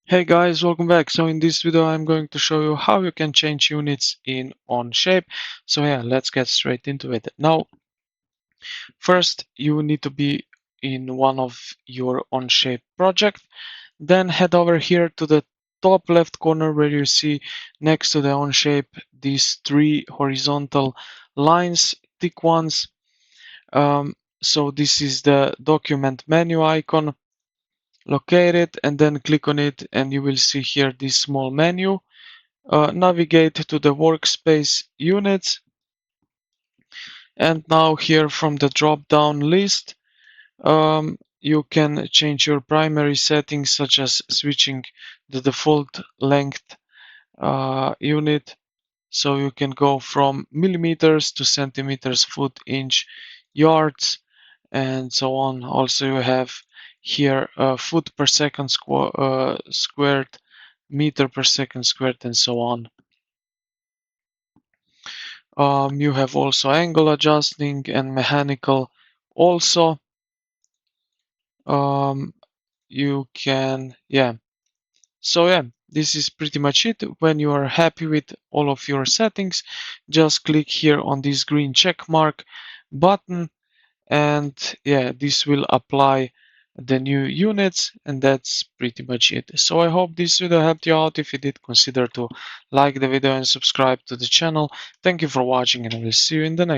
Hey guys, welcome back. So in this video, I'm going to show you how you can change units in Onshape. So yeah, let's get straight into it. Now, first you need to be in one of your Onshape project. Then head over here to the top left corner where you see next to the Onshape these three horizontal lines, thick ones. So this is the document menu icon. Locate it and then click on it and you will see here this small menu. Navigate to the workspace units, and now here from the drop down list you can change your primary settings such as switching the default length unit, so you can go from millimeters to centimeters, foot, inch, yards, and so on. Also you have here foot per second squared, meter per second squared, and so on. You have also angle adjusting and mechanical also. Um, you can, yeah. So yeah, this is pretty much it. When you are happy with all of your settings, just click here on this green check mark button, and yeah, this will apply the new units, and that's pretty much it. So I hope this video helped you out. If you did, consider to like the video and subscribe to the channel. Thank you for watching, and I will see you in the next